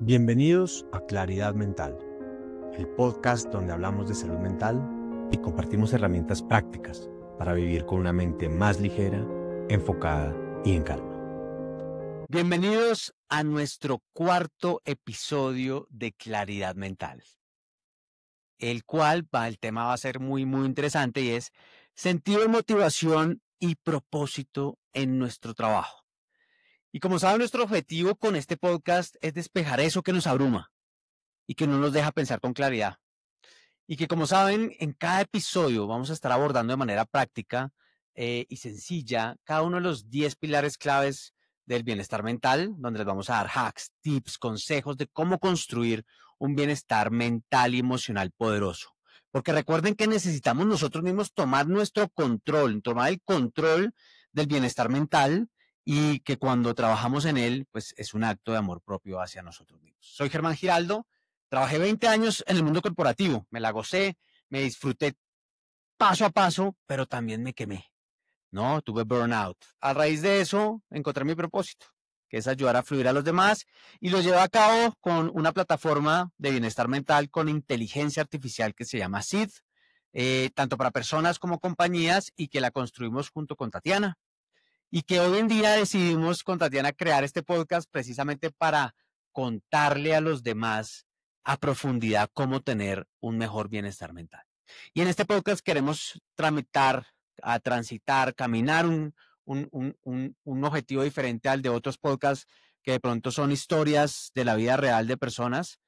Bienvenidos a Claridad Mental, el podcast donde hablamos de salud mental y compartimos herramientas prácticas para vivir con una mente más ligera, enfocada y en calma. Bienvenidos a nuestro cuarto episodio de Claridad Mental, el tema va a ser muy interesante y es sentido, motivación y propósito en nuestro trabajo. Y como saben, nuestro objetivo con este podcast es despejar eso que nos abruma y que no nos deja pensar con claridad. Y que, como saben, en cada episodio vamos a estar abordando de manera práctica y sencilla cada uno de los 10 pilares claves del bienestar mental, donde les vamos a dar hacks, tips, consejos de cómo construir un bienestar mental y emocional poderoso. Porque recuerden que necesitamos nosotros mismos tomar nuestro control, tomar el control del bienestar mental, y que cuando trabajamos en él, pues es un acto de amor propio hacia nosotros mismos. Soy Germán Giraldo. Trabajé 20 años en el mundo corporativo, me la gocé, me disfruté paso a paso, pero también me quemé, ¿no? Tuve burnout. A raíz de eso, encontré mi propósito, que es ayudar a fluir a los demás, y lo llevé a cabo con una plataforma de bienestar mental con inteligencia artificial que se llama Seed, tanto para personas como compañías, y que la construimos junto con Tatiana. Y que hoy en día decidimos con Tatiana crear este podcast precisamente para contarle a los demás a profundidad cómo tener un mejor bienestar mental. Y en este podcast queremos transitar, caminar un objetivo diferente al de otros podcasts que de pronto son historias de la vida real de personas.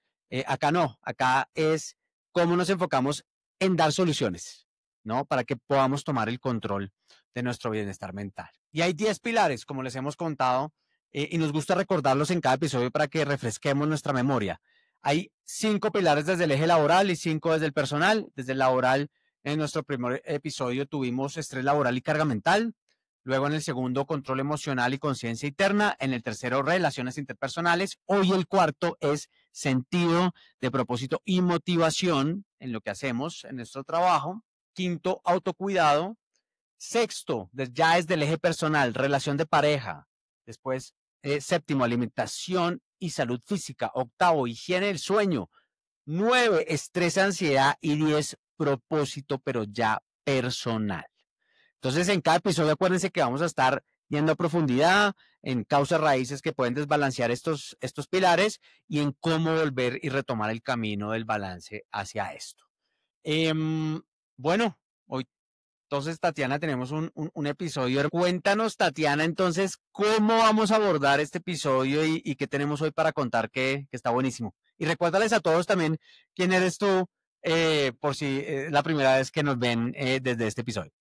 Acá no, acá es cómo nos enfocamos en dar soluciones, ¿no? Para que podamos tomar el control de nuestro bienestar mental. Y hay 10 pilares, como les hemos contado, y nos gusta recordarlos en cada episodio para que refresquemos nuestra memoria. Hay 5 pilares desde el eje laboral y 5 desde el personal. Desde el laboral, en nuestro primer episodio tuvimos estrés laboral y carga mental. Luego en el segundo, control emocional y conciencia interna. En el tercero, relaciones interpersonales. Hoy el cuarto es sentido de propósito y motivación en lo que hacemos en nuestro trabajo. Quinto, autocuidado. Sexto, ya es del eje personal, relación de pareja. Después, séptimo, alimentación y salud física. Octavo, higiene del sueño. 9, estrés, ansiedad. Y 10, propósito, pero ya personal. Entonces, en cada episodio, acuérdense que vamos a estar yendo a profundidad en causas raíces que pueden desbalancear estos pilares y en cómo volver y retomar el camino del balance hacia esto. Bueno, hoy entonces, Tatiana, tenemos un episodio. Cuéntanos, Tatiana, entonces, ¿cómo vamos a abordar este episodio y qué tenemos hoy para contar que está buenísimo? Y recuérdales a todos también quién eres tú, por si es la primera vez que nos ven desde este episodio.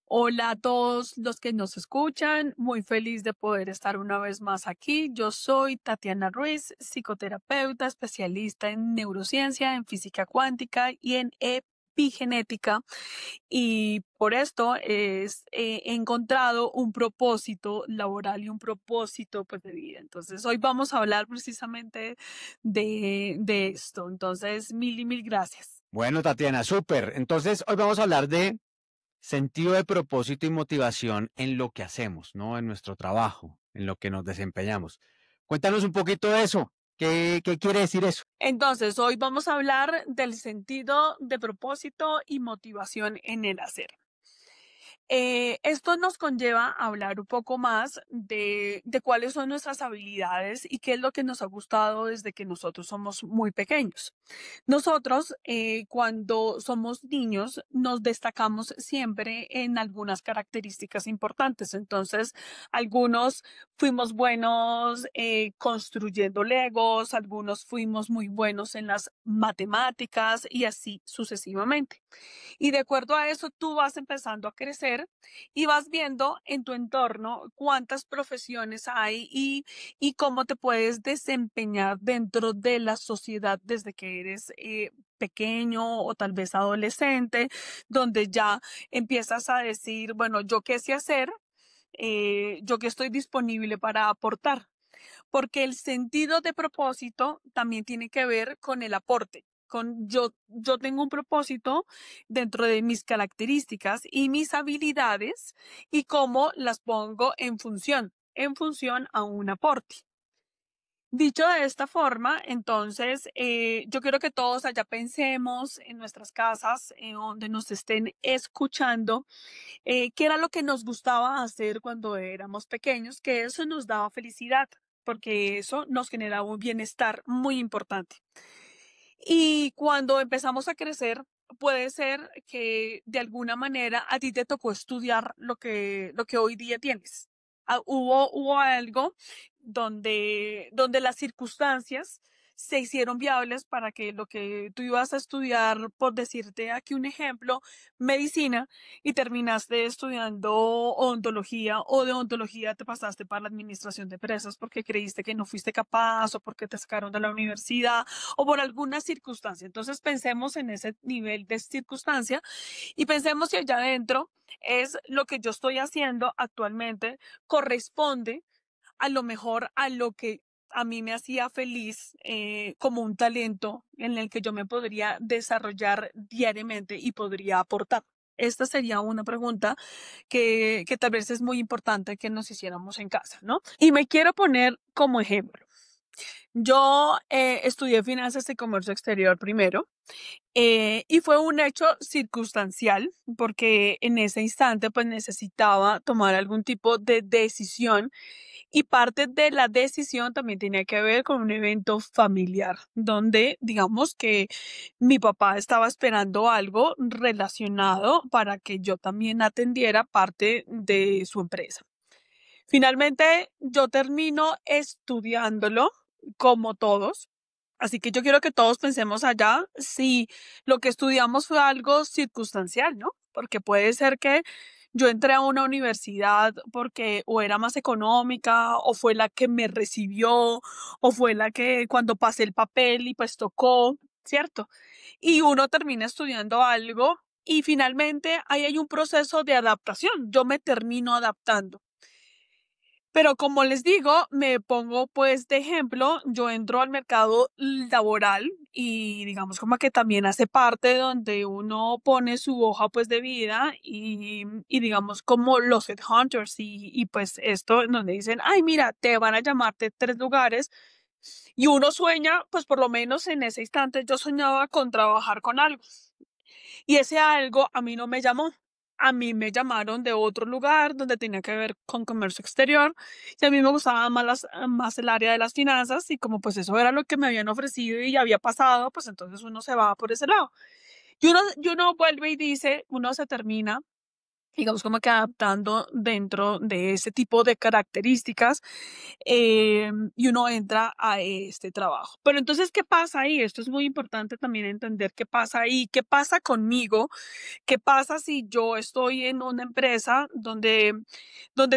Hola a todos los que nos escuchan, muy feliz de poder estar una vez más aquí. Yo soy Tatiana Ruiz, psicoterapeuta, especialista en neurociencia, en física cuántica y en epigenética, y por esto he encontrado un propósito laboral y un propósito, pues, de vida. Entonces hoy vamos a hablar precisamente de esto. Entonces, mil gracias. Bueno, Tatiana, súper. Entonces, hoy vamos a hablar de sentido de propósito y motivación en lo que hacemos, ¿no? En nuestro trabajo, en lo que nos desempeñamos. Cuéntanos un poquito de eso. ¿Qué quiere decir eso? Entonces, hoy vamos a hablar del sentido de propósito y motivación en el hacer. Esto nos conlleva a hablar un poco más de cuáles son nuestras habilidades y qué es lo que nos ha gustado desde que nosotros somos muy pequeños. Nosotros, cuando somos niños, nos destacamos siempre en algunas características importantes. Entonces, algunos fuimos buenos construyendo legos, algunos fuimos muy buenos en las matemáticas y así sucesivamente. Y de acuerdo a eso, tú vas empezando a crecer y vas viendo en tu entorno cuántas profesiones hay y cómo te puedes desempeñar dentro de la sociedad desde que eres pequeño o tal vez adolescente, donde ya empiezas a decir, bueno, ¿yo qué sé hacer? ¿Yo qué estoy disponible para aportar? Porque el sentido de propósito también tiene que ver con el aporte. Yo tengo un propósito dentro de mis características y mis habilidades y cómo las pongo en función a un aporte. Dicho de esta forma, entonces, yo quiero que todos allá pensemos en nuestras casas, donde nos estén escuchando, qué era lo que nos gustaba hacer cuando éramos pequeños, que eso nos daba felicidad, porque eso nos generaba un bienestar muy importante. Y cuando empezamos a crecer, puede ser que de alguna manera a ti te tocó estudiar lo que hoy día tienes. Hubo algo donde las circunstancias se hicieron viables para que lo que tú ibas a estudiar, por decirte aquí un ejemplo, medicina, y terminaste estudiando odontología, o de odontología te pasaste para la administración de empresas porque creíste que no fuiste capaz o porque te sacaron de la universidad o por alguna circunstancia. Entonces pensemos en ese nivel de circunstancia y pensemos si allá adentro es lo que yo estoy haciendo actualmente corresponde a lo mejor a lo que a mí me hacía feliz, como un talento en el que yo me podría desarrollar diariamente y podría aportar. Esta sería una pregunta que tal vez es muy importante que nos hiciéramos en casa, ¿no? Y me quiero poner como ejemplo. Yo estudié finanzas y comercio exterior primero, y fue un hecho circunstancial porque en ese instante pues necesitaba tomar algún tipo de decisión y parte de la decisión también tenía que ver con un evento familiar donde digamos que mi papá estaba esperando algo relacionado para que yo también atendiera parte de su empresa. Finalmente, yo termino estudiándolo como todos. Así que yo quiero que todos pensemos allá si lo que estudiamos fue algo circunstancial, ¿no? Porque puede ser que yo entré a una universidad porque o era más económica, o fue la que me recibió, o fue la que cuando pasé el papel y pues tocó, ¿cierto? Y uno termina estudiando algo y finalmente ahí hay un proceso de adaptación. Yo me termino adaptando. Pero como les digo, me pongo pues de ejemplo, yo entro al mercado laboral y digamos como que también hace parte donde uno pone su hoja pues de vida y digamos como los headhunters y pues esto en donde dicen, ay mira, te van a llamarte tres lugares y uno sueña, pues por lo menos en ese instante yo soñaba con trabajar con algo. Y ese algo a mí no me llamó. A mí me llamaron de otro lugar donde tenía que ver con comercio exterior y a mí me gustaba más el área de las finanzas y como pues eso era lo que me habían ofrecido y había pasado, pues entonces uno se va por ese lado. Y uno vuelve y dice, uno se termina digamos como que adaptando dentro de ese tipo de características, y uno entra a este trabajo. Pero entonces, ¿qué pasa ahí? Esto es muy importante también entender qué pasa ahí, qué pasa conmigo, qué pasa si yo estoy en una empresa donde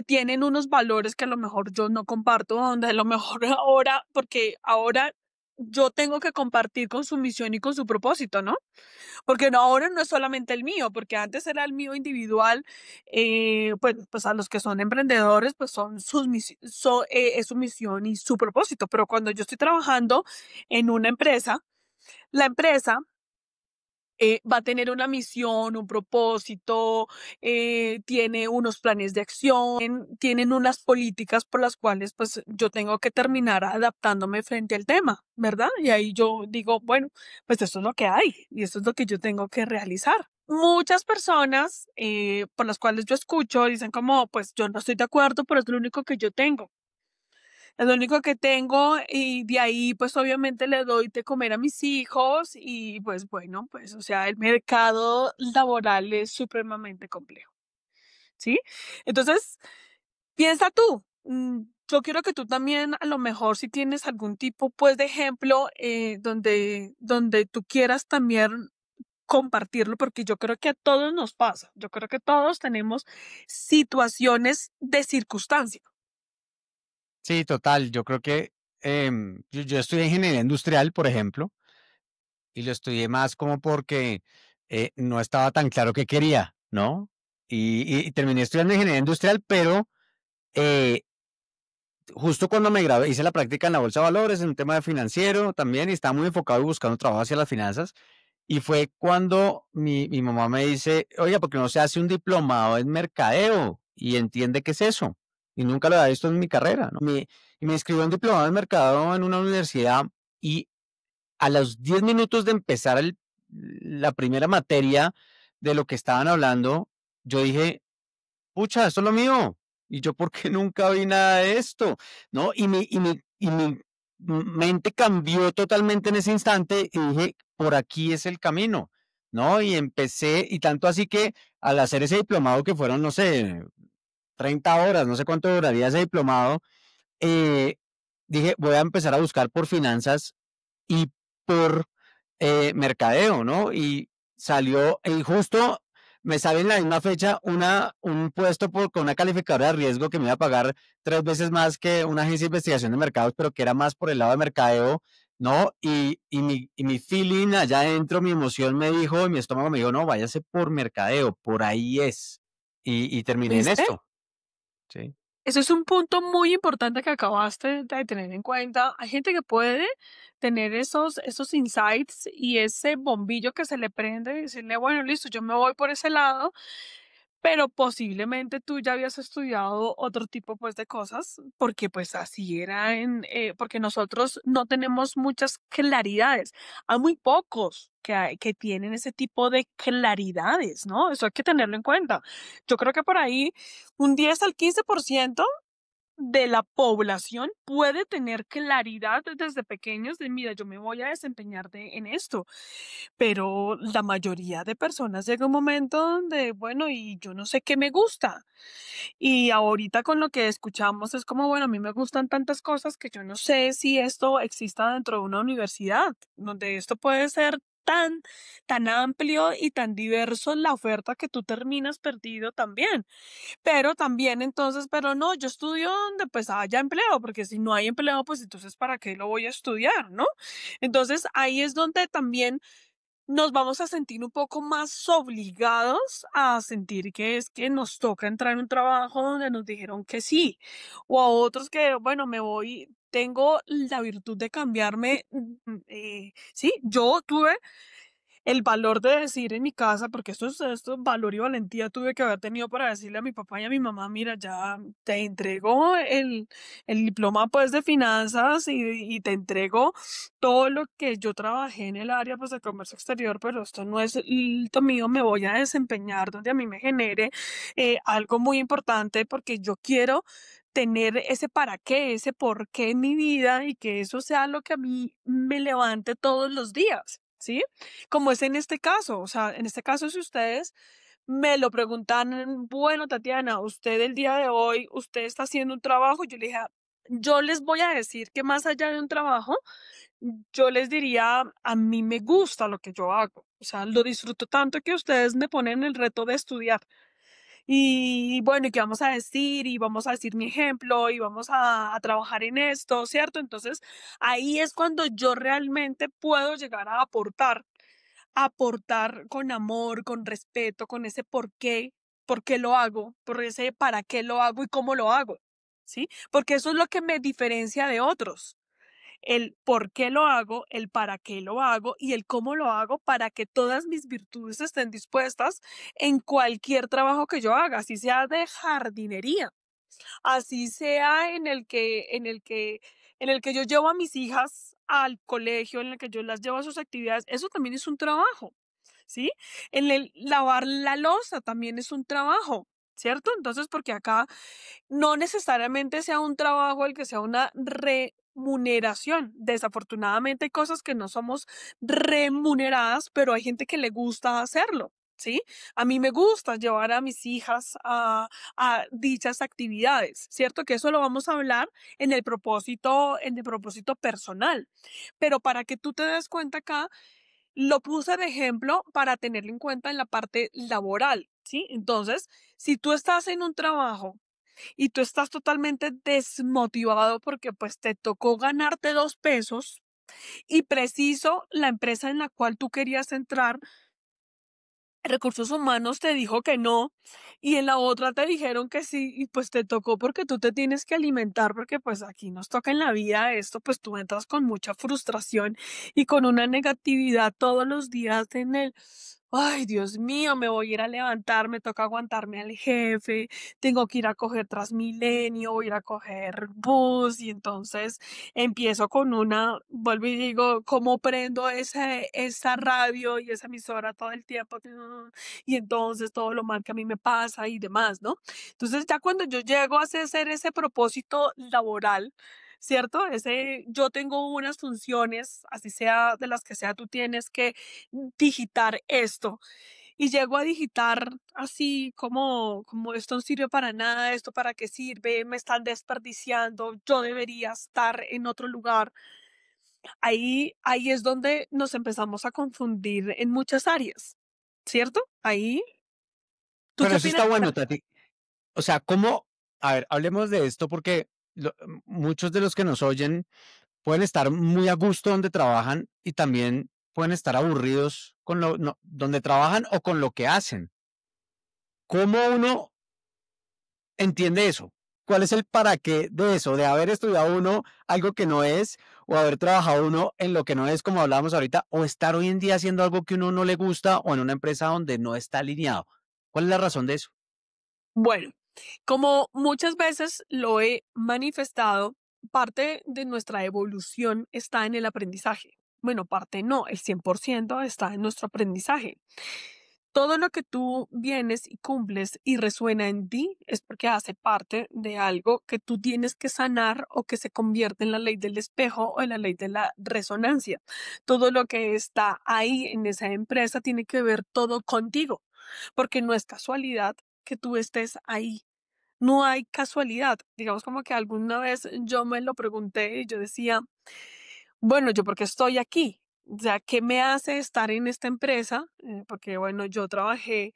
tienen unos valores que a lo mejor yo no comparto, donde a lo mejor ahora, porque ahora yo tengo que compartir con su misión y con su propósito, ¿no? Porque no, ahora no es solamente el mío, porque antes era el mío individual, pues a los que son emprendedores, pues son es su misión y su propósito, pero cuando yo estoy trabajando en una empresa, la empresa va a tener una misión, un propósito, tiene unos planes de acción, tienen unas políticas por las cuales pues yo tengo que terminar adaptándome frente al tema, ¿verdad? Y ahí yo digo, bueno, pues esto es lo que hay y esto es lo que yo tengo que realizar. Muchas personas por las cuales yo escucho dicen como, pues yo no estoy de acuerdo, pero es lo único que yo tengo. Es lo único que tengo y de ahí, pues obviamente le doy de comer a mis hijos y pues bueno, pues o sea, el mercado laboral es supremamente complejo, ¿sí? Entonces, piensa tú, yo quiero que tú también a lo mejor si tienes algún tipo pues de ejemplo donde tú quieras también compartirlo, porque yo creo que a todos nos pasa, yo creo que todos tenemos situaciones de circunstancia. Sí, total. Yo creo que yo estudié ingeniería industrial, por ejemplo, y lo estudié más como porque no estaba tan claro qué quería, ¿no? Y terminé estudiando ingeniería industrial, pero eh, justo cuando me gradué, hice la práctica en la Bolsa de Valores, en un tema de financiero también, y estaba muy enfocado y buscando trabajo hacia las finanzas. Y fue cuando mi mamá me dice, oiga, ¿por qué no se hace un diplomado en mercadeo? Y entiende qué es eso. y nunca lo había visto en mi carrera, ¿no? Y me inscribí en diplomado en mercado en una universidad y a los 10 minutos de empezar la primera materia de lo que estaban hablando, yo dije, pucha, esto es lo mío. Y yo, ¿por qué nunca vi nada de esto? ¿No? Y mi mente cambió totalmente en ese instante y dije, por aquí es el camino, ¿no? Y empecé, y tanto así que al hacer ese diplomado que fueron, no sé, 30 horas, no sé cuánto duraría ese diplomado, eh, dije, voy a empezar a buscar por finanzas y por mercadeo, ¿no? Y salió, y justo me sale en la misma fecha un puesto con una calificadora de riesgo que me iba a pagar 3 veces más que una agencia de investigación de mercados, pero que era más por el lado de mercadeo, ¿no? Y mi feeling allá adentro, mi emoción me dijo, y mi estómago me dijo, no, váyase por mercadeo, por ahí es. Y terminé en ¿Viste? esto, ¿sí? Eso es un punto muy importante que acabaste de tener en cuenta. Hay gente que puede tener esos insights y ese bombillo que se le prende y decirle, bueno, listo, yo me voy por ese lado, pero posiblemente tú ya habías estudiado otro tipo pues de cosas, porque pues así era porque nosotros no tenemos muchas claridades. Hay muy pocos que tienen ese tipo de claridades, ¿no? Eso hay que tenerlo en cuenta. Yo creo que por ahí un 10 al 15% de la población puede tener claridad desde pequeños de, mira, yo me voy a desempeñar en esto, pero la mayoría de personas llega un momento donde, bueno, y yo no sé qué me gusta. Y ahorita con lo que escuchamos es como, bueno, a mí me gustan tantas cosas que yo no sé si esto exista dentro de una universidad, donde esto puede ser tan amplio y tan diverso la oferta que tú terminas perdido también. Pero también entonces, pero no, yo estudio donde pues haya empleo, porque si no hay empleo, pues entonces ¿para qué lo voy a estudiar, no? Entonces ahí es donde también nos vamos a sentir un poco más obligados a sentir que es que nos toca entrar en un trabajo donde nos dijeron que sí, o a otros que, bueno, me voy, tengo la virtud de cambiarme. Sí, yo tuve el valor de decir en mi casa, porque esto valor y valentía tuve que haber tenido para decirle a mi papá y a mi mamá, mira, ya te entrego el diploma pues de finanzas y te entrego todo lo que yo trabajé en el área pues de comercio exterior, pero esto no es lo mío, me voy a desempeñar donde a mí me genere algo muy importante porque yo quiero tener ese para qué, ese por qué en mi vida y que eso sea lo que a mí me levante todos los días, ¿sí? Como es en este caso, o sea, en este caso, si ustedes me lo preguntan, bueno, Tatiana, usted el día de hoy, usted está haciendo un trabajo, yo le dije, yo les voy a decir que más allá de un trabajo, yo les diría, a mí me gusta lo que yo hago, o sea, lo disfruto tanto que ustedes me ponen el reto de estudiar. Y bueno, ¿y qué vamos a decir? Y vamos a decir mi ejemplo y vamos a trabajar en esto, ¿cierto? Entonces, ahí es cuando yo realmente puedo llegar a aportar con amor, con respeto, con ese por qué lo hago, por ese para qué lo hago y cómo lo hago, ¿sí? Porque eso es lo que me diferencia de otros. El por qué lo hago, el para qué lo hago y el cómo lo hago para que todas mis virtudes estén dispuestas en cualquier trabajo que yo haga, así sea de jardinería, así sea en el que yo llevo a mis hijas al colegio, en el que yo las llevo a sus actividades, eso también es un trabajo, ¿sí? En el lavar la loza también es un trabajo, ¿cierto? Entonces, porque acá no necesariamente sea un trabajo el que sea una remuneración. Desafortunadamente hay cosas que no somos remuneradas, pero hay gente que le gusta hacerlo. ¿Sí? A mí me gusta llevar a mis hijas a dichas actividades, ¿cierto? Que eso lo vamos a hablar en el propósito personal. Pero para que tú te des cuenta acá, lo puse de ejemplo para tenerlo en cuenta en la parte laboral, ¿sí? Entonces, si tú estás en un trabajo y tú estás totalmente desmotivado porque pues te tocó ganarte 2 pesos y preciso la empresa en la cual tú querías entrar, recursos humanos te dijo que no y en la otra te dijeron que sí y pues te tocó porque tú te tienes que alimentar porque pues aquí nos toca en la vida esto, pues tú entras con mucha frustración y con una negatividad todos los días en el, ay, Dios mío, me voy a ir a levantar, me toca aguantarme al jefe, tengo que ir a coger Transmilenio, voy a ir a coger bus y entonces empiezo con vuelvo y digo, ¿cómo prendo esa radio y esa emisora todo el tiempo? Y entonces todo lo mal que a mí me pasa y demás, ¿no? Entonces ya cuando yo llego a hacer ese propósito laboral, ¿cierto? Yo tengo unas funciones, así sea de las que sea, tú tienes que digitar esto. Y llego a digitar así como esto no sirve para nada, esto para qué sirve, me están desperdiciando, yo debería estar en otro lugar. Ahí es donde nos empezamos a confundir en muchas áreas, ¿cierto? ¿Tú Pero qué eso opinas? está bueno, Tati. O sea, ¿cómo? A ver, hablemos de esto porque muchos de los que nos oyen pueden estar muy a gusto donde trabajan y también pueden estar aburridos con donde trabajan o con lo que hacen. ¿Cómo uno entiende eso? ¿Cuál es el para qué de eso? De haber estudiado uno algo que no es, o haber trabajado uno en lo que no es, como hablábamos ahorita, o estar hoy en día haciendo algo que uno no le gusta o en una empresa donde no está alineado. ¿Cuál es la razón de eso? Bueno, como muchas veces lo he manifestado, parte de nuestra evolución está en el aprendizaje. Bueno, parte no, el 100% está en nuestro aprendizaje. Todo lo que tú vienes y cumples y resuena en ti es porque hace parte de algo que tú tienes que sanar o que se convierte en la ley del espejo o en la ley de la resonancia. Todo lo que está ahí en esa empresa tiene que ver todo contigo, porque no es casualidad que tú estés ahí. No hay casualidad. Digamos como que alguna vez yo me lo pregunté y yo decía, bueno, ¿yo por qué estoy aquí? O sea, ¿qué me hace estar en esta empresa? Porque, bueno, yo trabajé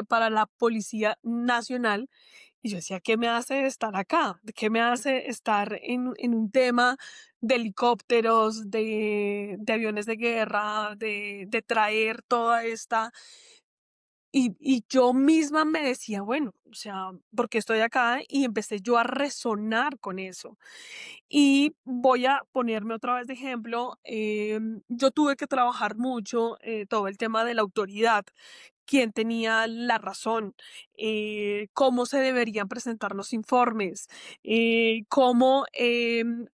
para la Policía Nacional y yo decía, ¿qué me hace estar acá? ¿Qué me hace estar en un tema de helicópteros, de aviones de guerra, de traer toda esta y yo misma me decía, bueno, o sea, ¿por qué estoy acá? Y empecé yo a resonar con eso. Y voy a ponerme otra vez de ejemplo, yo tuve que trabajar mucho todo el tema de la autoridad, quién tenía la razón, cómo se deberían presentar los informes, cómo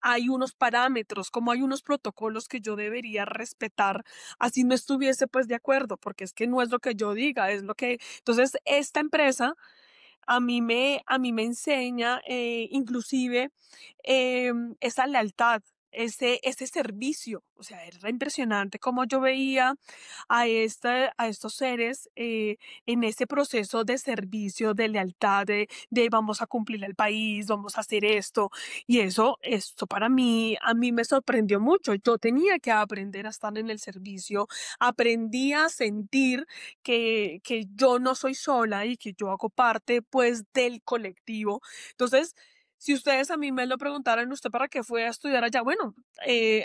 hay unos parámetros, cómo hay unos protocolos que yo debería respetar, así no estuviese pues de acuerdo, porque es que no es lo que yo diga, es lo que... Entonces, esta empresa a mí me enseña, inclusive, esa lealtad, ese servicio. O sea, era impresionante cómo yo veía a estos seres en ese proceso de servicio, de lealtad, de vamos a cumplir al país, vamos a hacer esto. Y esto para mí, a mí me sorprendió mucho. Yo tenía que aprender a estar en el servicio, aprendí a sentir que yo no soy sola y que yo hago parte pues del colectivo. Entonces, si ustedes a mí me lo preguntaran, ¿usted para qué fue a estudiar allá? Bueno,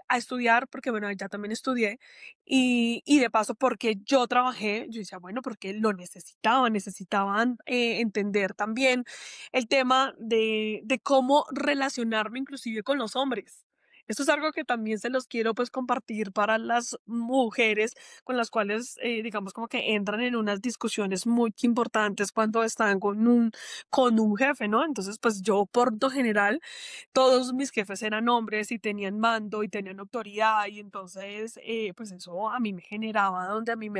a estudiar porque bueno, allá también estudié y de paso porque yo trabajé, yo decía, bueno, porque lo necesitaban entender también el tema de cómo relacionarme inclusive con los hombres. Esto es algo que también se los quiero pues compartir para las mujeres con las cuales, digamos, como que entran en unas discusiones muy importantes cuando están con un jefe, ¿no? Entonces, pues yo por lo general, todos mis jefes eran hombres y tenían mando y tenían autoridad y entonces, pues eso a mí me generaba donde a mí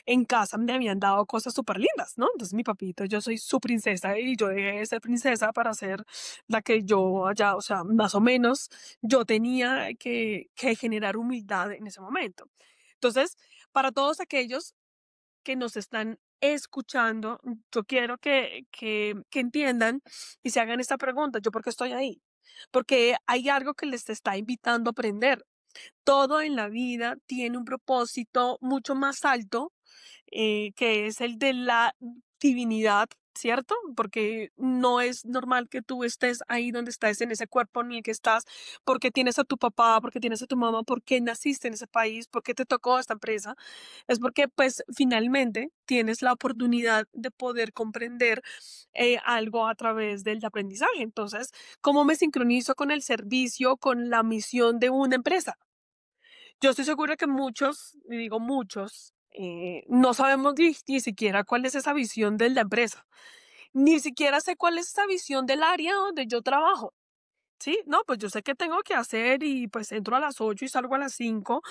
en casa me habían dado cosas súper lindas, ¿no? Entonces mi papito, yo soy su princesa y yo dejé de ser princesa para ser la que yo allá, o sea, más o menos yo tenía que generar humildad en ese momento. Entonces, para todos aquellos que nos están escuchando, yo quiero que entiendan y se hagan esta pregunta, ¿yo por qué estoy ahí? Porque hay algo que les está invitando a aprender. Todo en la vida tiene un propósito mucho más alto que es el de la divinidad, ¿cierto? Porque no es normal que tú estés ahí donde estás, en ese cuerpo en el que estás, porque tienes a tu papá, porque tienes a tu mamá, porque naciste en ese país, porque te tocó esta empresa. Es porque, pues, finalmente tienes la oportunidad de poder comprender algo a través del aprendizaje. Entonces, ¿cómo me sincronizo con el servicio, con la misión de una empresa? Yo estoy segura que muchos, y digo muchos, no sabemos ni siquiera cuál es esa visión de la empresa. Ni siquiera sé cuál es esa visión del área donde yo trabajo. Sí, no, pues yo sé qué tengo que hacer y pues entro a las 8 y salgo a las 5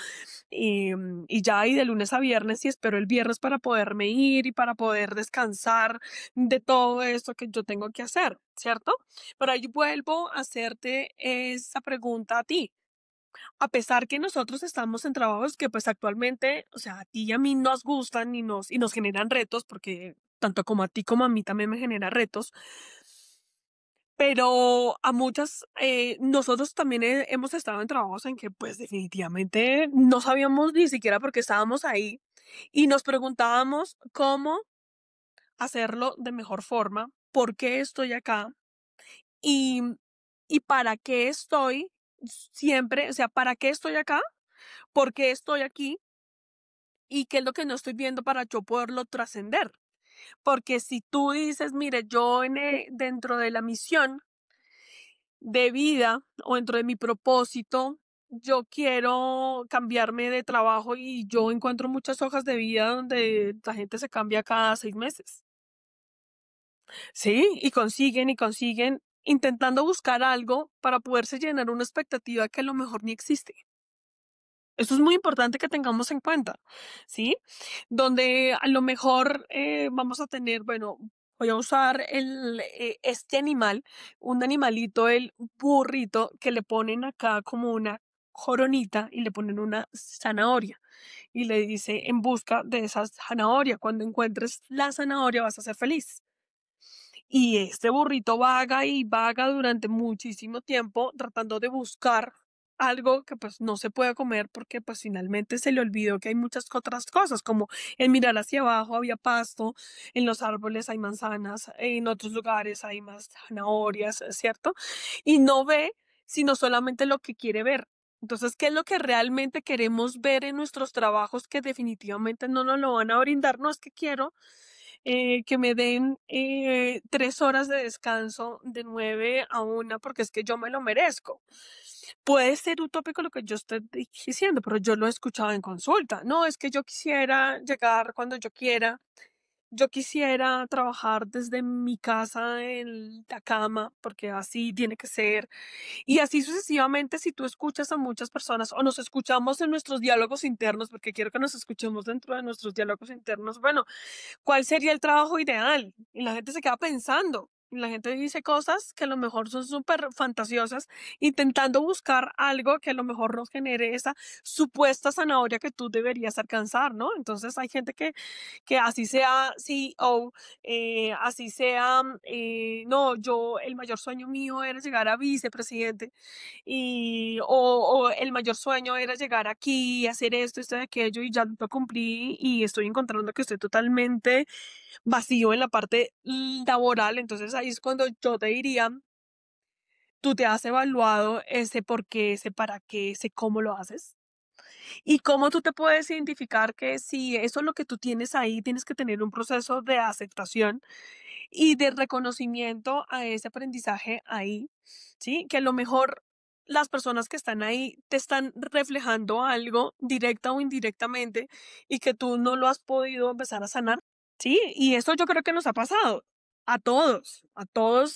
y ya y de lunes a viernes y espero el viernes para poderme ir y para poder descansar de todo esto que yo tengo que hacer, ¿cierto? Pero ahí vuelvo a hacerte esa pregunta a ti. A pesar que nosotros estamos en trabajos que pues actualmente, o sea, a ti y a mí nos gustan y nos generan retos, porque tanto como a ti como a mí también me genera retos, pero a muchas, nosotros también hemos estado en trabajos en que pues definitivamente no sabíamos ni siquiera por qué estábamos ahí y nos preguntábamos cómo hacerlo de mejor forma, por qué estoy acá y, y para qué estoy siempre, o sea, para qué estoy acá, por qué estoy aquí y qué es lo que no estoy viendo para yo poderlo trascender. Porque si tú dices, mire, yo dentro de la misión de vida o dentro de mi propósito, yo quiero cambiarme de trabajo y yo encuentro muchas hojas de vida donde la gente se cambia cada 6 meses. Sí, y consiguen intentando buscar algo para poderse llenar una expectativa que a lo mejor ni existe. Eso es muy importante que tengamos en cuenta, ¿sí? Donde a lo mejor vamos a tener, bueno, voy a usar este animal, un animalito, el burrito, que le ponen acá como una coronita y le ponen una zanahoria y le dice en busca de esa zanahoria. Cuando encuentres la zanahoria vas a ser feliz. Y este burrito vaga y vaga durante muchísimo tiempo tratando de buscar algo que pues no se puede comer porque pues finalmente se le olvidó que hay muchas otras cosas, como el mirar hacia abajo había pasto, en los árboles hay manzanas, en otros lugares hay más zanahorias, ¿cierto? Y no ve sino solamente lo que quiere ver. Entonces, ¿qué es lo que realmente queremos ver en nuestros trabajos que definitivamente no nos lo van a brindar? No es que quiero que me den 3 horas de descanso de 9 a 1 porque es que yo me lo merezco. Puede ser utópico lo que yo estoy diciendo, pero yo lo he escuchado en consulta. No, es que yo quisiera llegar cuando yo quiera. Yo quisiera trabajar desde mi casa en la cama, porque así tiene que ser. Y así sucesivamente, si tú escuchas a muchas personas o nos escuchamos en nuestros diálogos internos, porque quiero que nos escuchemos dentro de nuestros diálogos internos, bueno, ¿cuál sería el trabajo ideal? Y la gente se queda pensando. Y la gente dice cosas que a lo mejor son súper fantasiosas, intentando buscar algo que a lo mejor nos genere esa supuesta zanahoria que tú deberías alcanzar, ¿no? Entonces hay gente que así sea CEO, así sea, no, yo, el mayor sueño mío era llegar a vicepresidente o el mayor sueño era llegar aquí, hacer esto, aquello y ya lo cumplí y estoy encontrando que estoy totalmente vacío en la parte laboral. Entonces ahí es cuando yo te diría, tú te has evaluado ese por qué, ese para qué, ese cómo lo haces. Y cómo tú te puedes identificar que si eso es lo que tú tienes ahí, tienes que tener un proceso de aceptación y de reconocimiento a ese aprendizaje ahí, ¿sí? Que a lo mejor las personas que están ahí te están reflejando algo directa o indirectamente y que tú no lo has podido empezar a sanar. Sí, y eso yo creo que nos ha pasado a todos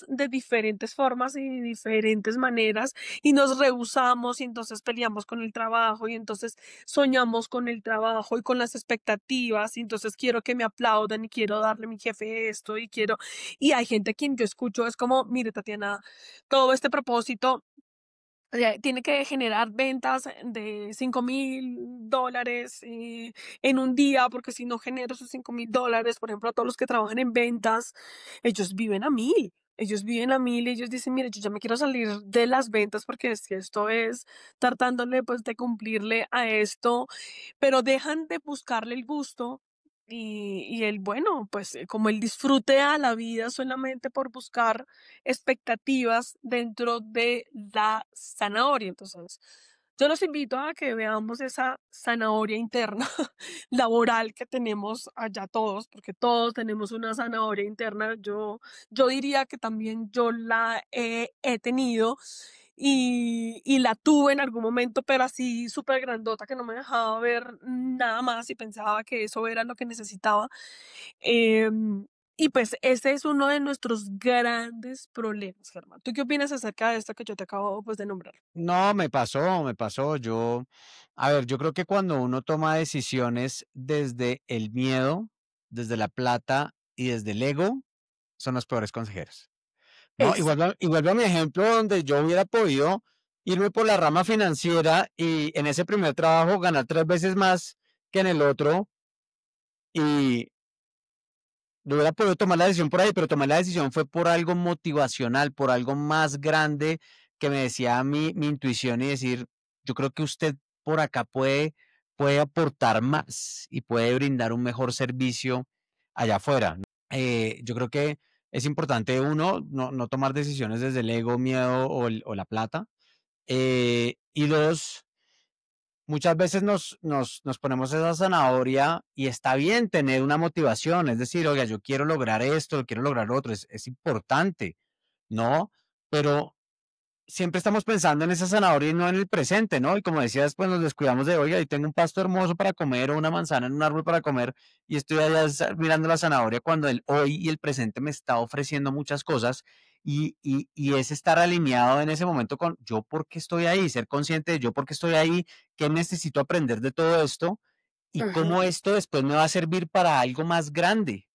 de diferentes formas y de diferentes maneras, y nos rehusamos y entonces peleamos con el trabajo y entonces soñamos con el trabajo y con las expectativas y entonces quiero que me aplaudan y quiero darle a mi jefe esto y quiero, y hay gente a quien yo escucho, es como, mire, Tatiana, todo este propósito tiene que generar ventas de $5,000 en un día, porque si no genero esos $5,000, por ejemplo, a todos los que trabajan en ventas, ellos viven a 1,000. Ellos viven a 1,000 y ellos dicen, mire, yo ya me quiero salir de las ventas porque si esto es tratándole pues de cumplirle a esto, pero dejan de buscarle el gusto y el bueno, pues como el disfrute a la vida solamente por buscar expectativas dentro de la zanahoria. Entonces, yo los invito a que veamos esa zanahoria interna laboral que tenemos allá todos, porque todos tenemos una zanahoria interna. Yo diría que también yo la he tenido y la tuve en algún momento, pero así súper grandota que no me dejaba ver nada más y pensaba que eso era lo que necesitaba. Em, y pues ese es uno de nuestros grandes problemas, Germán. ¿Tú qué opinas acerca de esto que yo te acabo pues de nombrar? No, me pasó, me pasó. A ver, yo creo que cuando uno toma decisiones desde el miedo, desde la plata y desde el ego, son los peores consejeros, ¿no? Esa. Y vuelvo a mi ejemplo donde yo hubiera podido irme por la rama financiera y en ese primer trabajo ganar 3 veces más que en el otro y yo hubiera podido tomar la decisión por ahí, pero tomar la decisión fue por algo motivacional, por algo más grande que me decía mi intuición y decir, yo creo que usted por acá puede aportar más y puede brindar un mejor servicio allá afuera, ¿no? Yo creo que es importante, uno, no tomar decisiones desde el ego, miedo o la plata. Y dos, muchas veces nos ponemos esa zanahoria y está bien tener una motivación, es decir, oiga, yo quiero lograr esto, quiero lograr otro, es importante, ¿no? Pero siempre estamos pensando en esa zanahoria y no en el presente, ¿no? Y como decías, pues nos descuidamos de, oiga, y tengo un pasto hermoso para comer o una manzana en un árbol para comer y estoy allá mirando la zanahoria cuando el hoy y el presente me está ofreciendo muchas cosas y es estar alineado en ese momento con yo por qué estoy ahí, ser consciente de yo por qué estoy ahí, qué necesito aprender de todo esto y Ujú. cómo esto después me va a servir para algo más grande.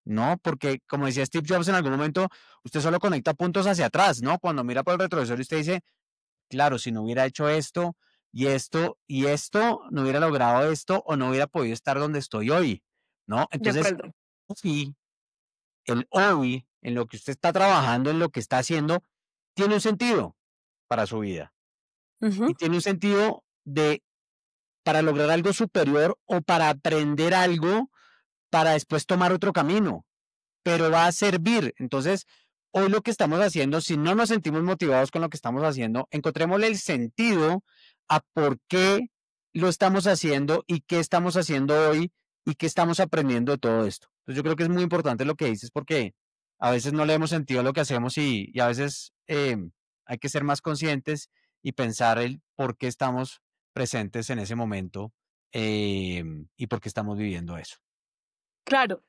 No, porque como decía Steve Jobs en algún momento, usted solo conecta puntos hacia atrás, ¿no? Cuando mira por el retrovisor y usted dice, claro, si no hubiera hecho esto y esto y esto, no hubiera logrado esto o no hubiera podido estar donde estoy hoy, ¿no? De Entonces, acuerdo. sí, el hoy, en lo que usted está trabajando, en lo que está haciendo, tiene un sentido para su vida Ujú. y tiene un sentido de para lograr algo superior o para aprender algo para después tomar otro camino, pero va a servir. Entonces, hoy lo que estamos haciendo, si no nos sentimos motivados con lo que estamos haciendo, encontrémosle el sentido a por qué lo estamos haciendo y qué estamos haciendo hoy y qué estamos aprendiendo de todo esto. Entonces, yo creo que es muy importante lo que dices porque a veces no le hemos sentido a lo que hacemos y a veces hay que ser más conscientes y pensar el por qué estamos presentes en ese momento y por qué estamos viviendo eso. Claro.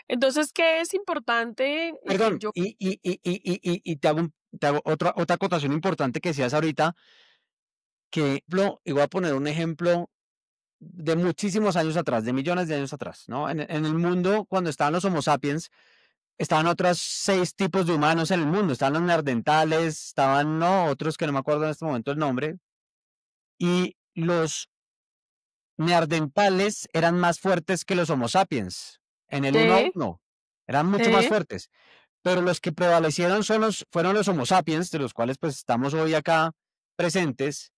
Entonces, ¿qué es importante y que Perdón, yo... y te hago otra acotación importante que decías ahorita, que, y voy a poner un ejemplo de muchísimos años atrás, de millones de años atrás, ¿no? En el mundo, cuando estaban los Homo sapiens, estaban otros 6 tipos de humanos en el mundo. Estaban los neandertales, estaban, no, otros que no me acuerdo en este momento el nombre, y los neandertales eran más fuertes que los Homo sapiens. En el uno a Sí, uno, eran mucho más sí, fuertes. Pero los que prevalecieron fueron los Homo sapiens, de los cuales pues estamos hoy acá presentes,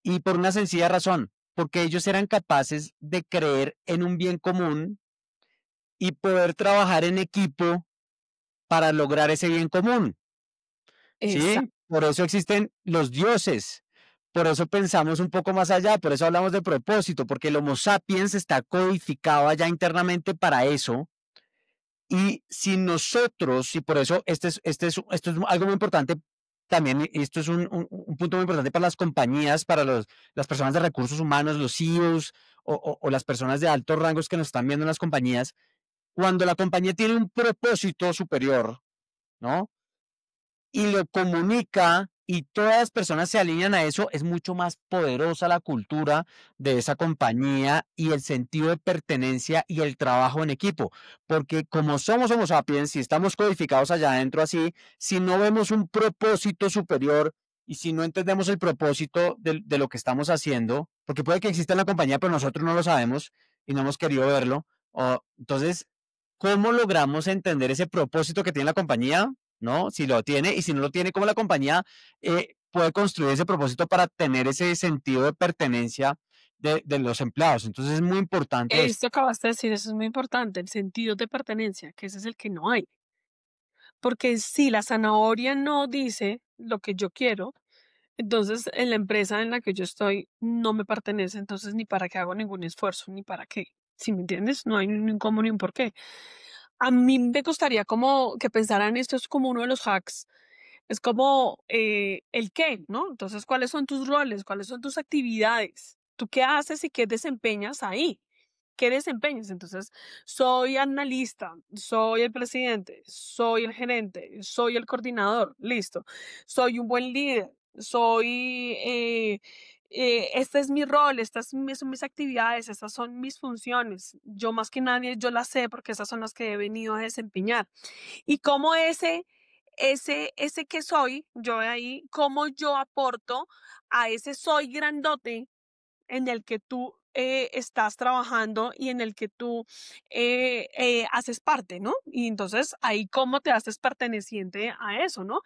y por una sencilla razón, porque ellos eran capaces de creer en un bien común y poder trabajar en equipo para lograr ese bien común, ¿sí? exacto. Por eso existen los dioses, por eso pensamos un poco más allá, por eso hablamos de propósito, porque el Homo sapiens está codificado allá internamente para eso. Y si nosotros, y por eso esto es algo muy importante también, y esto es un punto muy importante para las compañías, para las personas de recursos humanos, los CEOs o las personas de altos rangos que nos están viendo en las compañías, cuando la compañía tiene un propósito superior, ¿no? Y lo comunica y todas las personas se alinean a eso, es mucho más poderosa la cultura de esa compañía y el sentido de pertenencia y el trabajo en equipo. Porque como somos Homo sapiens, si estamos codificados allá adentro así, si no vemos un propósito superior y si no entendemos el propósito de lo que estamos haciendo, porque puede que exista en la compañía, pero nosotros no lo sabemos y no hemos querido verlo, entonces, ¿cómo logramos entender ese propósito que tiene la compañía? ¿No? Si lo tiene y si no lo tiene, ¿cómo la compañía puede construir ese propósito para tener ese sentido de pertenencia de los empleados? Entonces es muy importante esto. Esto acabaste de decir, eso es muy importante, el sentido de pertenencia, que ese es el que no hay. Porque si la zanahoria no dice lo que yo quiero, entonces en la empresa en la que yo estoy no me pertenece, entonces ni para qué hago ningún esfuerzo, ni para qué. ¿Si me entiendes? No hay ni un cómo ni un por qué. A mí me gustaría como que pensaran esto es como uno de los hacks Es como el qué, ¿no? Entonces, ¿cuáles son tus roles? ¿Cuáles son tus actividades? ¿Tú qué haces y qué desempeñas ahí? ¿Qué desempeñas? Entonces, soy analista, soy el presidente, soy el gerente, soy el coordinador, listo. Soy un buen líder, este es mi rol, son mis actividades, estas son mis funciones. Yo más que nadie, yo las sé porque esas son las que he venido a desempeñar. Y cómo ese que soy, yo de ahí, cómo yo aporto a ese soy grandote en el que tú estás trabajando y en el que tú haces parte, ¿no? Y entonces ahí cómo te haces perteneciente a eso, ¿no?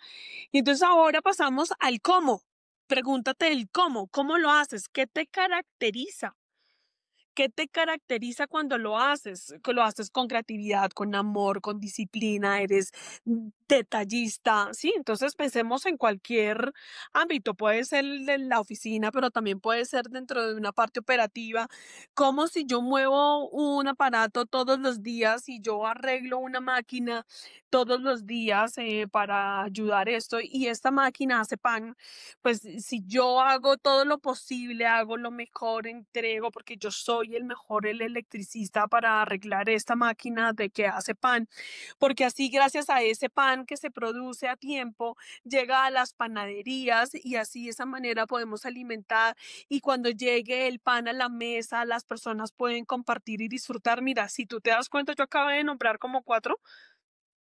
Y entonces ahora pasamos al cómo. Pregúntate el cómo lo haces, qué te caracteriza. ¿Qué te caracteriza cuando lo haces? Que lo haces con creatividad, con amor, con disciplina, eres detallista, ¿sí? Entonces pensemos en cualquier ámbito, puede ser el de la oficina, pero también puede ser dentro de una parte operativa, como si yo muevo un aparato todos los días y yo arreglo una máquina todos los días para ayudar esto y esta máquina hace pan, pues si yo hago todo lo posible, hago lo mejor, entrego, porque yo soy el mejor, el electricista para arreglar esta máquina de que hace pan, porque así gracias a ese pan que se produce a tiempo, llega a las panaderías y así de esa manera podemos alimentar y cuando llegue el pan a la mesa, las personas pueden compartir y disfrutar. Mira, si tú te das cuenta, yo acabo de nombrar como cuatro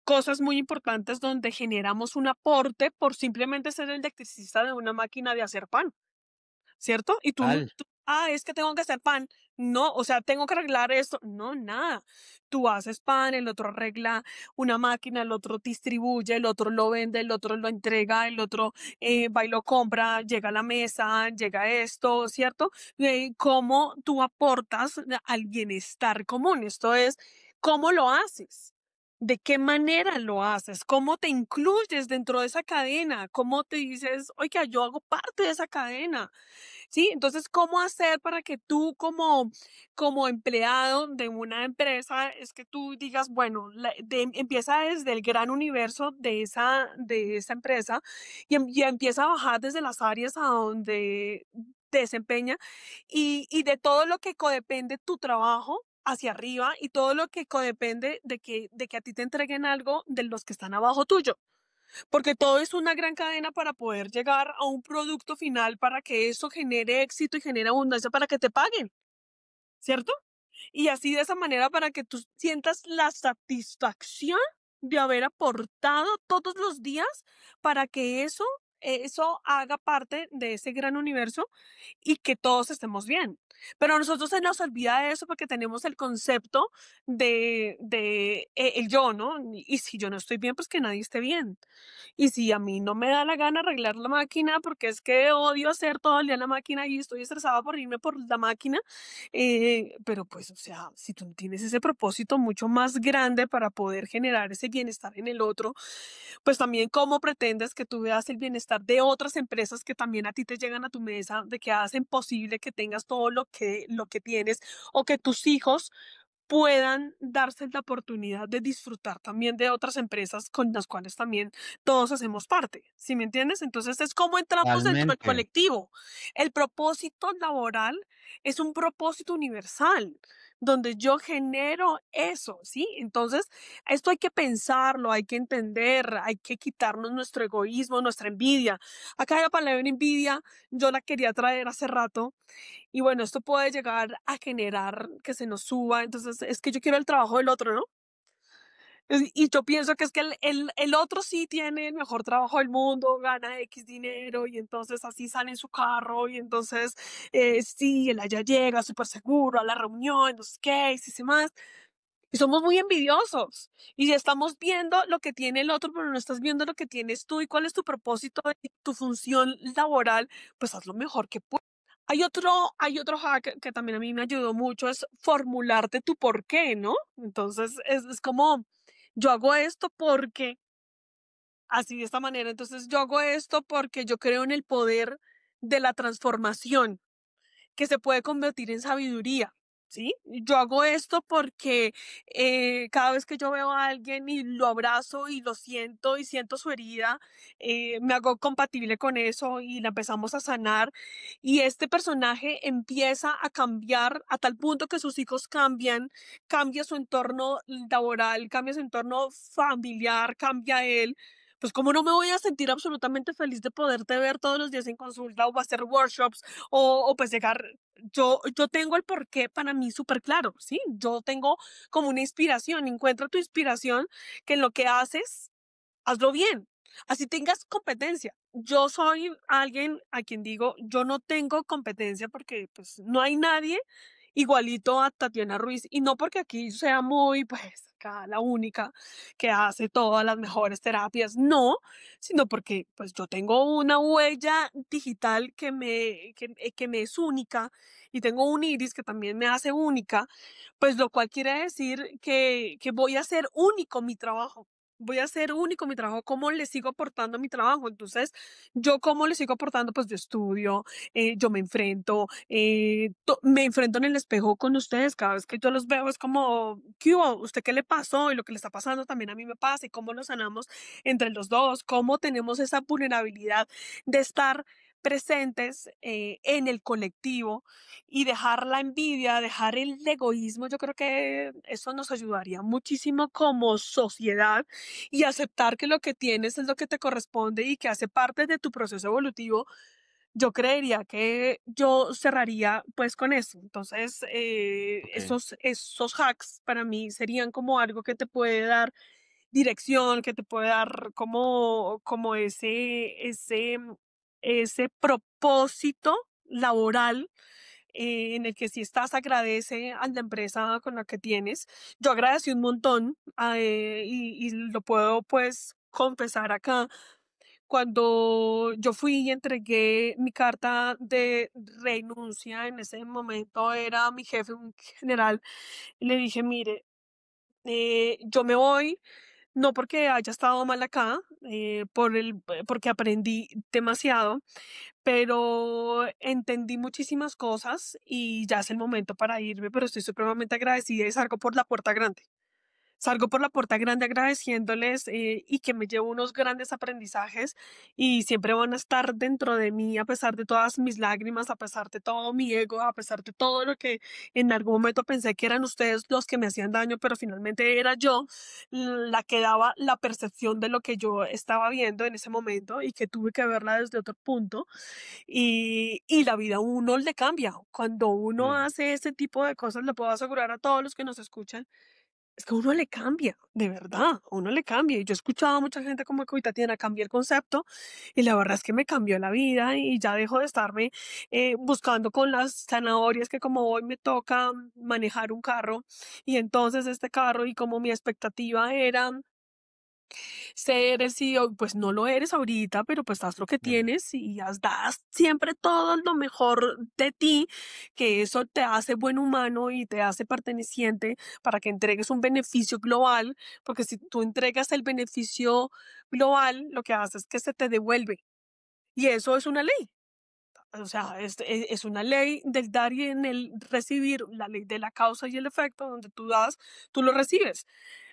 cosas muy importantes donde generamos un aporte por simplemente ser el electricista de una máquina de hacer pan, ¿cierto? Y tú, Tal. es que tengo que hacer pan. No, o sea, tengo que arreglar esto. No, nada. Tú haces pan, el otro arregla una máquina, el otro distribuye, el otro lo vende, el otro lo entrega, el otro va y lo compra, llega a la mesa, llega esto, ¿cierto? ¿Cómo tú aportas al bienestar común? Esto es, ¿cómo lo haces? ¿De qué manera lo haces? ¿Cómo te incluyes dentro de esa cadena? ¿Cómo te dices, oiga, yo hago parte de esa cadena? ¿Sí? Entonces, ¿cómo hacer para que tú como empleado de una empresa, es que tú digas, bueno, empieza desde el gran universo de esa empresa y empieza a bajar desde las áreas a donde te desempeña y de todo lo que codepende tu trabajo hacia arriba y todo lo que codepende de que a ti te entreguen algo de los que están abajo tuyo. Porque todo es una gran cadena para poder llegar a un producto final para que eso genere éxito y genere abundancia para que te paguen, ¿cierto? Y así de esa manera para que tú sientas la satisfacción de haber aportado todos los días para que eso haga parte de ese gran universo y que todos estemos bien. Pero a nosotros se nos olvida eso porque tenemos el concepto de el yo, ¿no? Y si yo no estoy bien, pues que nadie esté bien. Y si a mí no me da la gana arreglar la máquina, porque es que odio hacer todo el día la máquina y estoy estresada por irme por la máquina, pero pues, o sea, si tú no tienes ese propósito mucho más grande para poder generar ese bienestar en el otro, pues también cómo pretendes que tú veas el bienestar de otras empresas que también a ti te llegan a tu mesa, de que hacen posible que tengas todo lo que tienes o que tus hijos puedan darse la oportunidad de disfrutar también de otras empresas con las cuales también todos hacemos parte, ¿sí me entiendes? Entonces es como entramos dentro del Totalmente. colectivo. El propósito laboral es un propósito universal, donde yo genero eso, ¿sí? Entonces, esto hay que pensarlo, hay que entender, hay que quitarnos nuestro egoísmo, nuestra envidia. Acá la palabra envidia, yo la quería traer hace rato, y bueno, esto puede llegar a generar que se nos suba, entonces es que yo quiero el trabajo del otro, ¿no? Y yo pienso que es que el otro sí tiene el mejor trabajo del mundo, gana X dinero y entonces así sale en su carro y entonces sí, él allá llega súper seguro a la reunión, no sé qué, y sí sé más. Y somos muy envidiosos y estamos viendo lo que tiene el otro, pero no estás viendo lo que tienes tú y cuál es tu propósito y tu función laboral, pues haz lo mejor que puedas. Hay otro hack que también a mí me ayudó mucho, es formularte tu por qué, ¿no? Entonces es como, yo hago esto porque, así de esta manera, entonces yo hago esto porque yo creo en el poder de la transformación que se puede convertir en sabiduría. ¿sí? Yo hago esto porque cada vez que yo veo a alguien y lo abrazo y lo siento y siento su herida, me hago compatible con eso y la empezamos a sanar. Y este personaje empieza a cambiar a tal punto que sus hijos cambian, cambia su entorno laboral, cambia su entorno familiar, cambia él. Pues cómo no me voy a sentir absolutamente feliz de poderte ver todos los días en consulta o hacer workshops o pues llegar yo tengo el porqué para mí súper claro, ¿sí? Yo tengo como una inspiración, encuentra tu inspiración, que en lo que haces, hazlo bien, así tengas competencia. Yo soy alguien a quien digo, yo no tengo competencia porque pues no hay nadie igualito a Tatiana Ruiz y no porque aquí sea muy, pues, acá la única que hace todas las mejores terapias, no, sino porque pues yo tengo una huella digital que me es única y tengo un iris que también me hace única, pues lo cual quiere decir que voy a ser único mi trabajo. Voy a ser único mi trabajo, ¿cómo le sigo aportando a mi trabajo? Entonces, yo cómo le sigo aportando, pues yo estudio, yo me enfrento en el espejo con ustedes, cada vez que yo los veo es como, ¿qué hubo? ¿Usted qué le pasó? Y lo que le está pasando también a mí me pasa, y cómo lo sanamos entre los dos, cómo tenemos esa vulnerabilidad de estar presentes en el colectivo y dejar la envidia, dejar el egoísmo. Yo creo que eso nos ayudaría muchísimo como sociedad y aceptar que lo que tienes es lo que te corresponde y que hace parte de tu proceso evolutivo. Yo creería que yo cerraría pues con eso. Entonces, Ok. esos hacks para mí serían como algo que te puede dar dirección, que te puede dar como ese propósito laboral en el que si estás agradece a la empresa con la que tienes. Yo agradecí un montón y lo puedo pues confesar acá cuando yo fui y entregué mi carta de renuncia, en ese momento era mi jefe, un general, y le dije, mire, yo me voy, no porque haya estado mal acá, porque aprendí demasiado, pero entendí muchísimas cosas y ya es el momento para irme, pero estoy supremamente agradecida y salgo por la puerta grande. Salgo por la puerta grande agradeciéndoles y que me llevo unos grandes aprendizajes y siempre van a estar dentro de mí a pesar de todas mis lágrimas, a pesar de todo mi ego, a pesar de todo lo que en algún momento pensé que eran ustedes los que me hacían daño, pero finalmente era yo la que daba la percepción de lo que yo estaba viendo en ese momento y que tuve que verla desde otro punto. Y la vida a uno le cambia. Cuando uno Mm, hace ese tipo de cosas, le puedo asegurar a todos los que nos escuchan es que a uno le cambia, de verdad, a uno le cambia. Y yo he escuchado a mucha gente como que ahorita tiene cambiar el concepto y la verdad es que me cambió la vida y ya dejo de estarme buscando con las zanahorias que como hoy me toca manejar un carro y entonces este carro y como mi expectativa era ser el CEO, pues no lo eres ahorita, pero pues haz lo que mm, tienes y das siempre todo lo mejor de ti, que eso te hace buen humano y te hace perteneciente para que entregues un beneficio global, porque si tú entregas el beneficio global, lo que hace es que se te devuelve. Y eso es una ley. O sea, es una ley del dar y en el recibir, la ley de la causa y el efecto, donde tú das, tú lo recibes.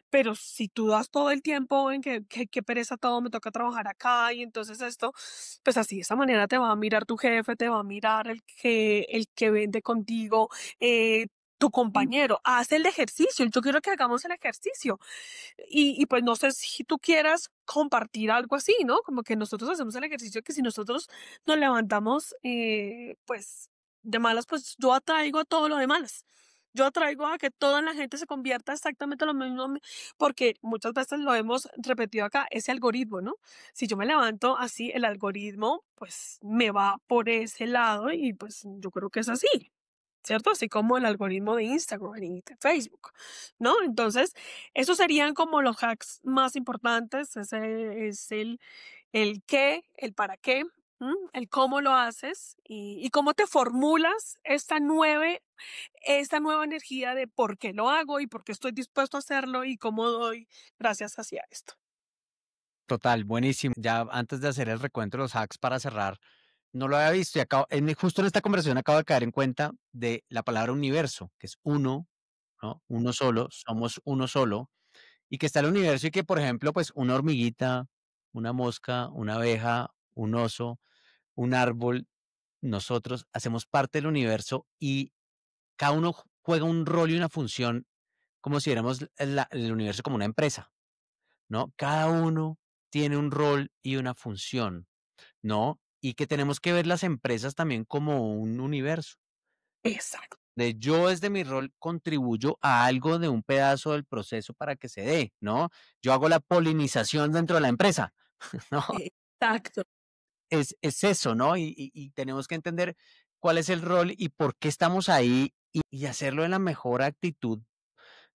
Pero si tú das todo el tiempo en que pereza todo, me toca trabajar acá y entonces esto, pues así de esa manera te va a mirar tu jefe, te va a mirar el que vende contigo, tu compañero. Haz el ejercicio. Yo quiero que hagamos el ejercicio. Y pues no sé si tú quieras compartir algo así, ¿no? Como que nosotros hacemos el ejercicio que si nosotros nos levantamos, pues de malas, pues yo atraigo a todo lo de malas. Yo atraigo a que toda la gente se convierta exactamente lo mismo, porque muchas veces lo hemos repetido acá, ese algoritmo, ¿no? Si yo me levanto así, el algoritmo, pues me va por ese lado y pues yo creo que es así. ¿Cierto? Así como el algoritmo de Instagram y de Facebook, ¿no? Entonces, esos serían como los hacks más importantes, ese es el qué, el para qué, el cómo lo haces y cómo te formulas esta nueva energía de por qué lo hago y por qué estoy dispuesto a hacerlo y cómo doy gracias hacia esto. total, buenísimo. Ya antes de hacer el recuento de los hacks para cerrar, no lo había visto y justo en esta conversación acabo de caer en cuenta de la palabra universo, que es uno, ¿no? Uno solo, somos uno solo, y que está el universo y que, por ejemplo, pues una hormiguita, una mosca, una abeja, un oso, un árbol, nosotros hacemos parte del universo y cada uno juega un rol y una función como si viéramos el universo como una empresa, ¿no? Cada uno tiene un rol y una función, ¿no? Y que tenemos que ver las empresas también como un universo. Exacto. De yo desde mi rol contribuyo a algo de un pedazo del proceso para que se dé, ¿no? Yo hago la polinización dentro de la empresa, ¿no? Exacto. Es eso, ¿no? Y tenemos que entender cuál es el rol y por qué estamos ahí y hacerlo de la mejor actitud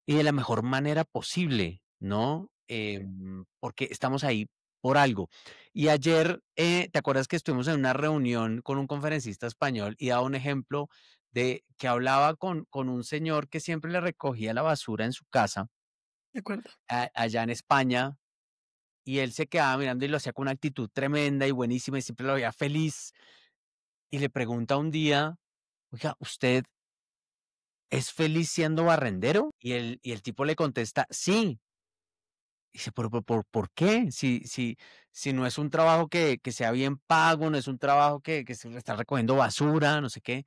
y de la mejor manera posible, ¿no? Porque estamos ahí por algo. Y ayer, ¿te acuerdas que estuvimos en una reunión con un conferencista español y daba un ejemplo de que hablaba con un señor que siempre le recogía la basura en su casa, De acuerdo. allá en España, y él se quedaba mirando y lo hacía con una actitud tremenda y buenísima y siempre lo veía feliz. Y le pregunta un día, oiga, ¿usted es feliz siendo barrendero? Y el tipo le contesta, sí. Y dice, pero ¿por qué? Si no es un trabajo que sea bien pago, no es un trabajo que se está recogiendo basura, no sé qué.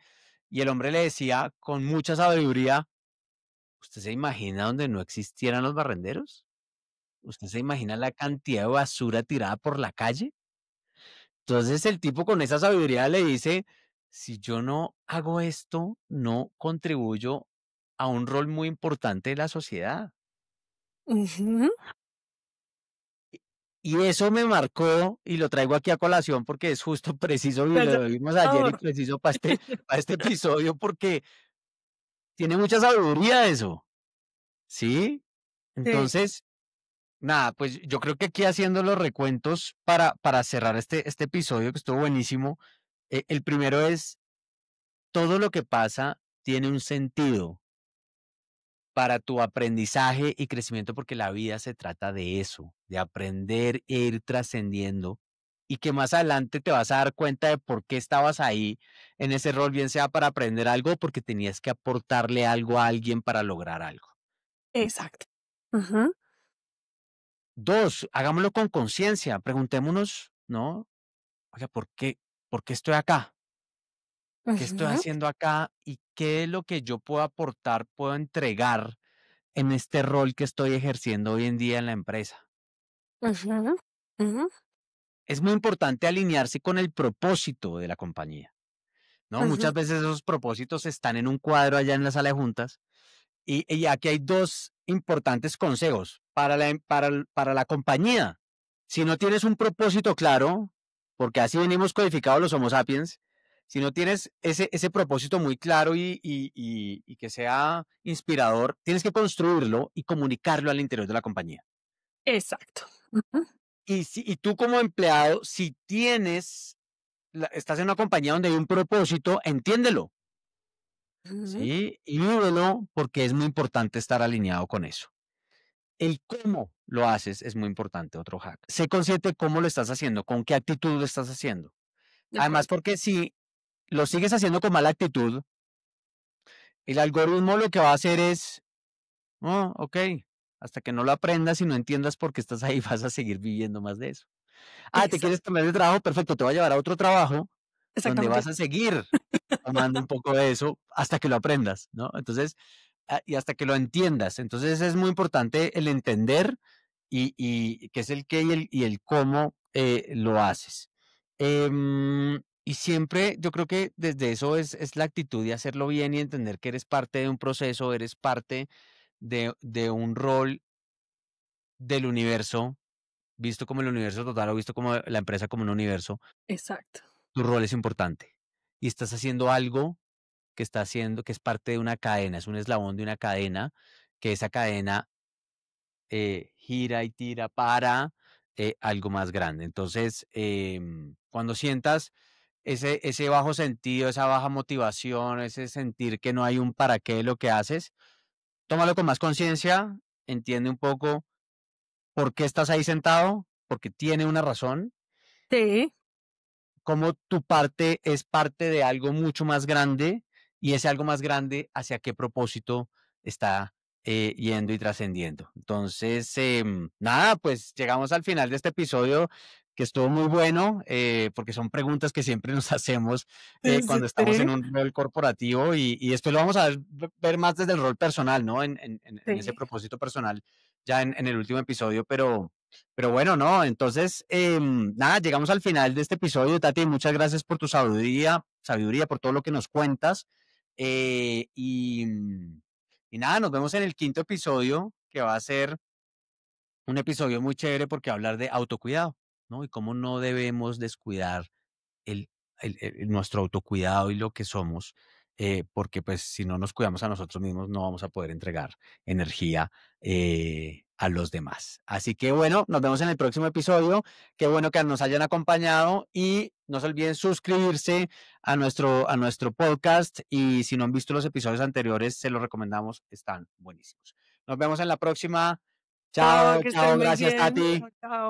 Y el hombre le decía con mucha sabiduría, ¿usted se imagina donde no existieran los barrenderos? ¿Usted se imagina la cantidad de basura tirada por la calle? Entonces el tipo con esa sabiduría le dice, si yo no hago esto, no contribuyo a un rol muy importante de la sociedad. Ujú. Y eso me marcó y lo traigo aquí a colación porque es justo preciso y ¿Verdad? lo vimos ayer y preciso para este episodio porque tiene mucha sabiduría eso, ¿sí? Sí, Entonces, nada, pues yo creo que aquí haciendo los recuentos para cerrar este episodio que estuvo buenísimo, el primero es, todo lo que pasa tiene un sentido para tu aprendizaje y crecimiento, porque la vida se trata de eso, de aprender e ir trascendiendo y que más adelante te vas a dar cuenta de por qué estabas ahí en ese rol, bien sea para aprender algo o porque tenías que aportarle algo a alguien para lograr algo. exacto. Ujú, Dos, hagámoslo con conciencia, preguntémonos, ¿no? Oye, ¿por qué estoy acá? ¿Qué estoy ujú, haciendo acá? ¿Y qué es lo que yo puedo aportar, puedo entregar en este rol que estoy ejerciendo hoy en día en la empresa? ujú, ujú, Es muy importante alinearse con el propósito de la compañía, ¿no? ujú. Muchas veces esos propósitos están en un cuadro allá en la sala de juntas y aquí hay dos importantes consejos para la compañía. Si no tienes un propósito claro, porque así venimos codificados los Homo sapiens, si no tienes ese propósito muy claro y que sea inspirador, tienes que construirlo y comunicarlo al interior de la compañía. Exacto. Ujú, Y tú como empleado, si estás en una compañía donde hay un propósito, entiéndelo, ujú. ¿sí? Y vívelo porque es muy importante estar alineado con eso. El cómo lo haces es muy importante, otro hack. Sé consciente de cómo lo estás haciendo, con qué actitud lo estás haciendo. De Además, acuerdo. porque si lo sigues haciendo con mala actitud, el algoritmo lo que va a hacer es, oh, ok, hasta que no lo aprendas y no entiendas por qué estás ahí, vas a seguir viviendo más de eso. Ah, ¿te quieres cambiar de trabajo? Perfecto, te voy a llevar a otro trabajo donde Exactamente. vas a seguir tomando un poco de eso hasta que lo aprendas, ¿no? Entonces, y hasta que lo entiendas. Entonces es muy importante el entender y qué es el qué y el cómo lo haces. Y siempre yo creo que desde eso es la actitud de hacerlo bien y entender que eres parte de un proceso, eres parte de un rol del universo, visto como el universo total o visto como la empresa como un universo, Exacto. tu rol es importante. Y estás haciendo algo que es parte de una cadena, es un eslabón de una cadena, que esa cadena gira y tira para algo más grande. Entonces, cuando sientas ese bajo sentido, esa baja motivación, ese sentir que no hay un para qué de lo que haces, tómalo con más conciencia, entiende un poco por qué estás ahí sentado, porque tiene una razón, Sí. cómo tu parte es parte de algo mucho más grande y ese algo más grande hacia qué propósito está yendo y trascendiendo. Entonces, nada, pues llegamos al final de este episodio que estuvo muy bueno, porque son preguntas que siempre nos hacemos Sí, sí, cuando estamos en sí. un rol corporativo y después lo vamos a ver más desde el rol personal, ¿no? En ese Sí. propósito personal, ya en el último episodio, pero bueno, no, entonces, nada, llegamos al final de este episodio, Tati, muchas gracias por tu sabiduría, por todo lo que nos cuentas. eh, y, y nada, nos vemos en el quinto episodio, que va a ser un episodio muy chévere porque va a hablar de autocuidado, ¿no? Y cómo no debemos descuidar el, nuestro autocuidado y lo que somos, porque pues si no nos cuidamos a nosotros mismos no vamos a poder entregar energía a los demás. Así que bueno, nos vemos en el próximo episodio. Qué bueno que nos hayan acompañado y no se olviden suscribirse a nuestro podcast y si no han visto los episodios anteriores, se los recomendamos, están buenísimos. Nos vemos en la próxima. Chao, Chao, que estén chao, muy gracias bien. Tati. Chao, chao.